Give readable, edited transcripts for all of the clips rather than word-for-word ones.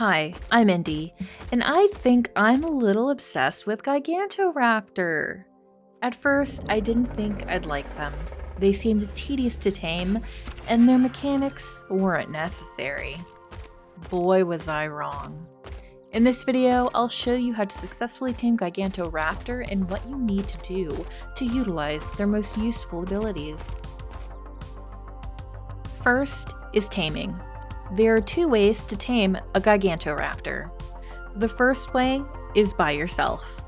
Hi, I'm Indy, and I think I'm a little obsessed with Gigantoraptor. At first, I didn't think I'd like them. They seemed tedious to tame, and their mechanics weren't necessary. Boy, was I wrong. In this video, I'll show you how to successfully tame Gigantoraptor and what you need to do to utilize their most useful abilities. First is taming. There are two ways to tame a Gigantoraptor. The first way is by yourself.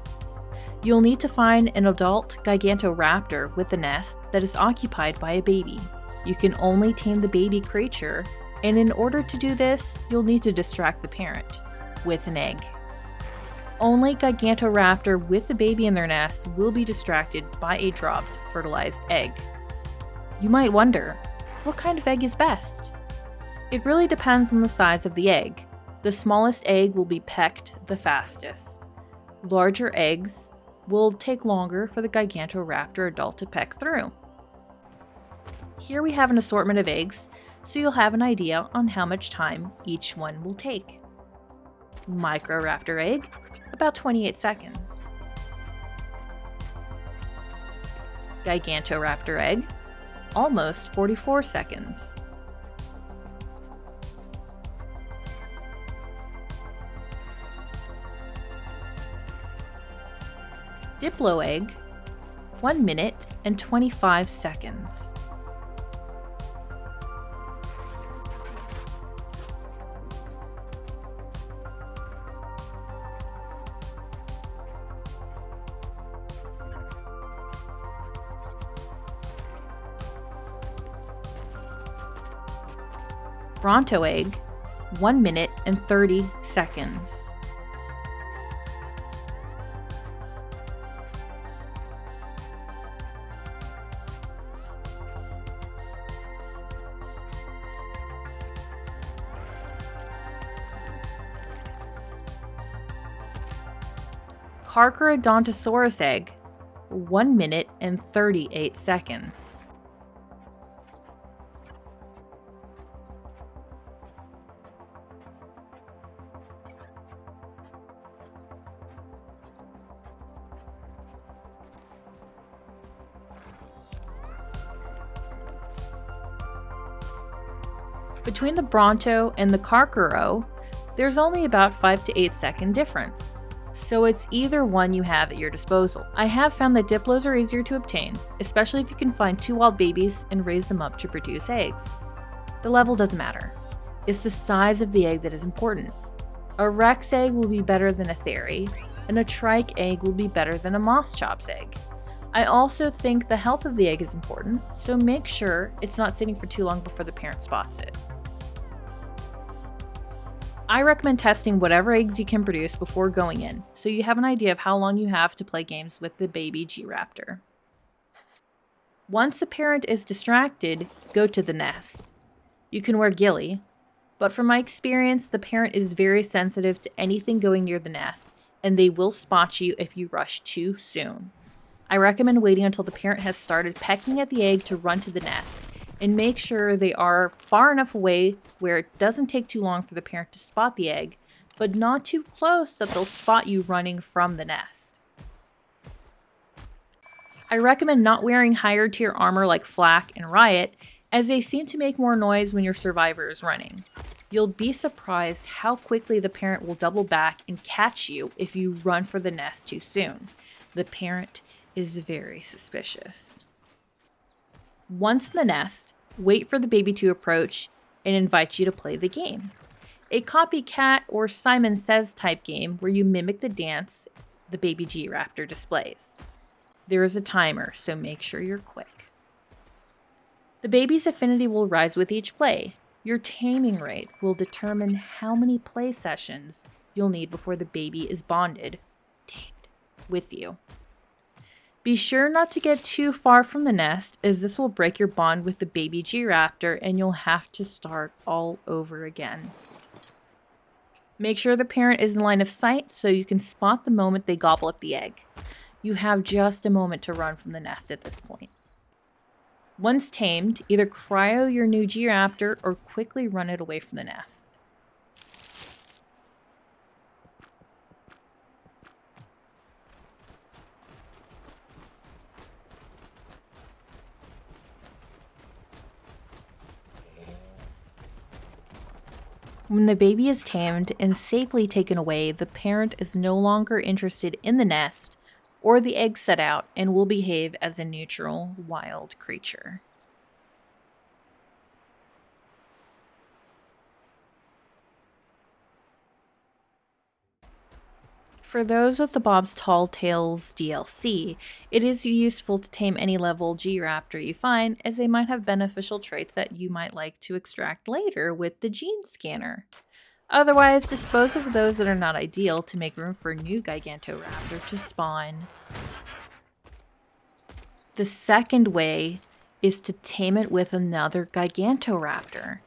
You'll need to find an adult Gigantoraptor with a nest that is occupied by a baby. You can only tame the baby creature, and in order to do this, you'll need to distract the parent with an egg. Only Gigantoraptor with a baby in their nest will be distracted by a dropped fertilized egg. You might wonder, what kind of egg is best? It really depends on the size of the egg. The smallest egg will be pecked the fastest. Larger eggs will take longer for the Gigantoraptor adult to peck through. Here we have an assortment of eggs, so you'll have an idea on how much time each one will take. Microraptor egg, about 28 seconds. Gigantoraptor egg, almost 44 seconds. Diplo egg, 1 minute and 25 seconds. Bronto egg, 1 minute and 30 seconds. Carcharodontosaurus egg, 1 minute and 38 seconds. Between the Bronto and the Carcharo, there's only about 5 to 8 second difference, so it's either one you have at your disposal. I have found that Diplos are easier to obtain, especially if you can find 2 wild babies and raise them up to produce eggs. The level doesn't matter. It's the size of the egg that is important. A Rex egg will be better than a Theory, and a Trike egg will be better than a Moschops egg. I also think the health of the egg is important, so make sure it's not sitting for too long before the parent spots it. I recommend testing whatever eggs you can produce before going in, so you have an idea of how long you have to play games with the baby G-Raptor. Once the parent is distracted, go to the nest. You can wear ghillie, but from my experience, the parent is very sensitive to anything going near the nest, and they will spot you if you rush too soon. I recommend waiting until the parent has started pecking at the egg to run to the nest, and make sure they are far enough away where it doesn't take too long for the parent to spot the egg, but not too close that they'll spot you running from the nest. I recommend not wearing higher tier armor like Flak and Riot, as they seem to make more noise when your survivor is running. You'll be surprised how quickly the parent will double back and catch you if you run for the nest too soon. The parent is very suspicious. Once in the nest, wait for the baby to approach and invite you to play the game. A copycat or Simon Says type game where you mimic the dance the baby G-Raptor displays. There is a timer, so make sure you're quick. The baby's affinity will rise with each play. Your taming rate will determine how many play sessions you'll need before the baby is tamed with you. Be sure not to get too far from the nest, as this will break your bond with the baby G-Raptor and you'll have to start all over again. Make sure the parent is in line of sight so you can spot the moment they gobble up the egg. You have just a moment to run from the nest at this point. Once tamed, either cryo your new G-Raptor or quickly run it away from the nest. When the baby is tamed and safely taken away, the parent is no longer interested in the nest or the egg set out and will behave as a neutral, wild creature. For those with the Bob's Tall Tales DLC, it is useful to tame any level G-Raptor you find, as they might have beneficial traits that you might like to extract later with the gene scanner. Otherwise, dispose of those that are not ideal to make room for a new Gigantoraptor to spawn. The second way is to tame it with another Gigantoraptor.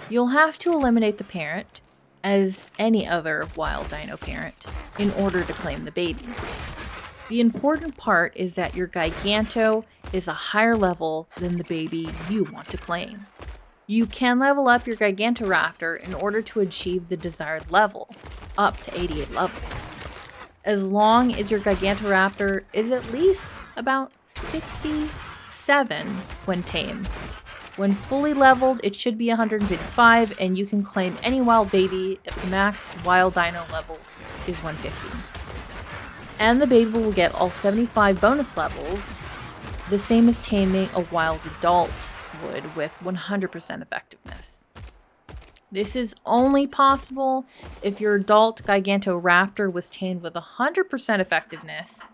You'll have to eliminate the parent, as any other wild dino parent, in order to claim the baby. The important part is that your Giganto is a higher level than the baby you want to claim. You can level up your Gigantoraptor in order to achieve the desired level, up to 88 levels. As long as your Gigantoraptor is at least about 67 when tamed. When fully leveled, it should be 155, and you can claim any wild baby if the max wild dino level is 150. And the baby will get all 75 bonus levels, the same as taming a wild adult would with 100% effectiveness. This is only possible if your adult Gigantoraptor was tamed with 100% effectiveness,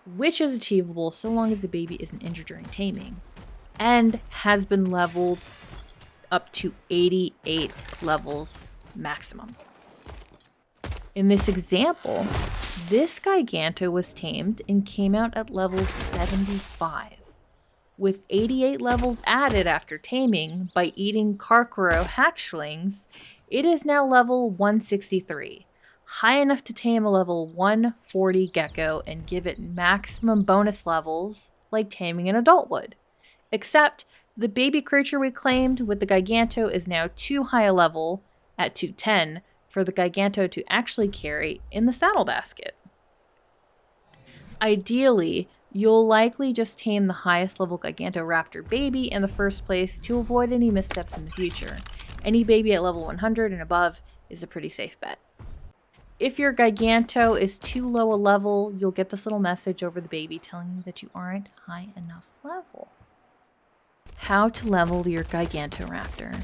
which is achievable so long as the baby isn't injured during taming, and has been leveled up to 88 levels maximum. In this example, this Giganto was tamed and came out at level 75. With 88 levels added after taming by eating Carcaro hatchlings, it is now level 163, high enough to tame a level 140 gecko and give it maximum bonus levels like taming an adult would. Except the baby creature we claimed with the Giganto is now too high a level, at 210, for the Giganto to actually carry in the saddle basket. Ideally, you'll likely just tame the highest level Gigantoraptor baby in the first place to avoid any missteps in the future. Any baby at level 100 and above is a pretty safe bet. If your Giganto is too low a level, you'll get this little message over the baby telling you that you aren't high enough level. How to level your Gigantoraptor.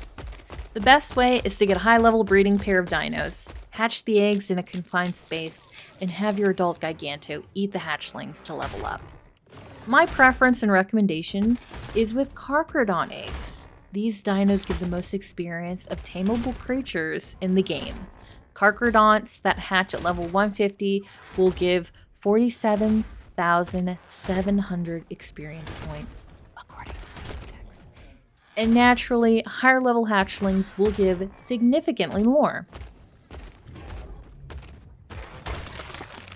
The best way is to get a high-level breeding pair of dinos, hatch the eggs in a confined space, and have your adult Giganto eat the hatchlings to level up. My preference and recommendation is with Carcharodon eggs. These dinos give the most experience of tameable creatures in the game. Carcharodonts that hatch at level 150 will give 47,700 experience points, according to the index. And naturally, higher level hatchlings will give significantly more.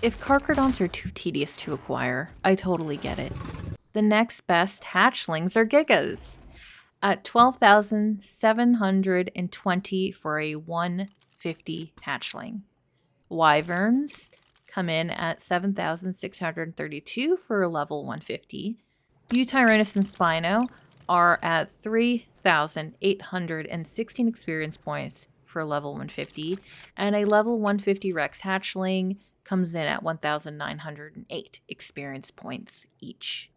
If Carcharodonts are too tedious to acquire, I totally get it. The next best hatchlings are Gigas, at 12,720 for a 150 hatchling. Wyverns come in at 7,632 for a level 150. Eutyrannus and Spino are at 3,816 experience points for a level 150, and a level 150 Rex hatchling comes in at 1,908 experience points each.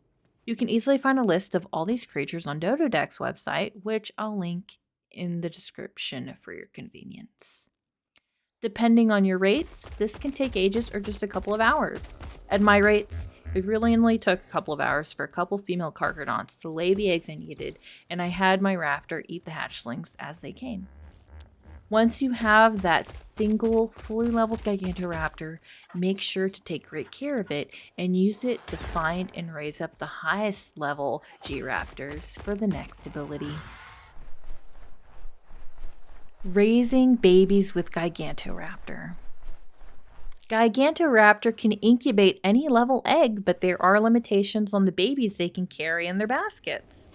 You can easily find a list of all these creatures on Dododeck's website, which I'll link in the description for your convenience. Depending on your rates, this can take ages or just a couple of hours. At my rates, it really only took a couple of hours for a couple female Carcharodonts to lay the eggs I needed, and I had my raptor eat the hatchlings as they came. Once you have that single, fully leveled Gigantoraptor, make sure to take great care of it and use it to find and raise up the highest level G-Raptors for the next ability. Raising babies with Gigantoraptor. Gigantoraptor can incubate any level egg, but there are limitations on the babies they can carry in their baskets.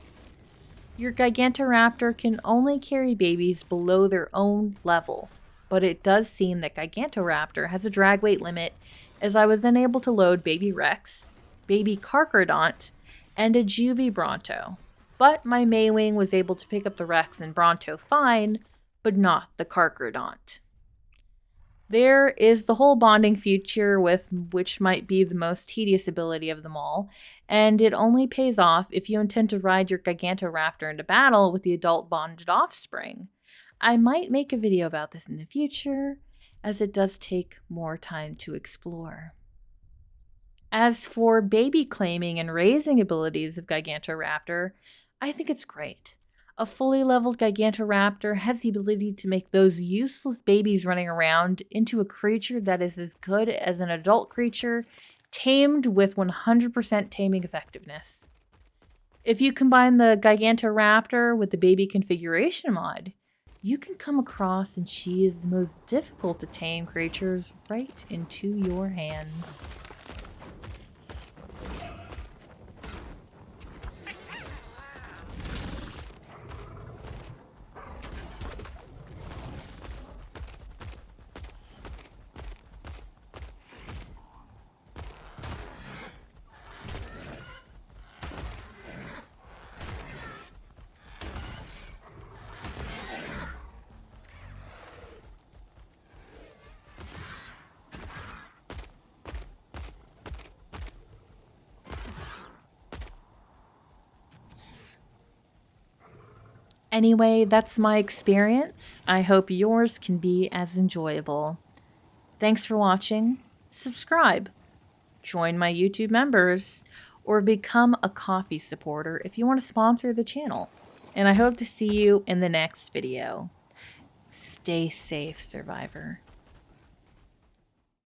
Your Gigantoraptor can only carry babies below their own level, but it does seem that Gigantoraptor has a drag weight limit, as I was unable to load baby Rex, baby Carcharodont, and a Juvie Bronto. But my Maywing was able to pick up the Rex and Bronto fine, but not the carcharodont. There is the whole bonding feature, with which might be the most tedious ability of them all, and it only pays off if you intend to ride your Gigantoraptor into battle with the adult bonded offspring. I might make a video about this in the future, as it does take more time to explore. As for baby claiming and raising abilities of Gigantoraptor, I think it's great. A fully leveled Gigantoraptor has the ability to make those useless babies running around into a creature that is as good as an adult creature, tamed with 100% taming effectiveness. If you combine the Gigantoraptor with the baby configuration mod, you can come across and cheese the most difficult to tame creatures right into your hands. Anyway, that's my experience. I hope yours can be as enjoyable. Thanks for watching. Subscribe, join my YouTube members, or become a coffee supporter if you want to sponsor the channel. And I hope to see you in the next video. Stay safe, survivor.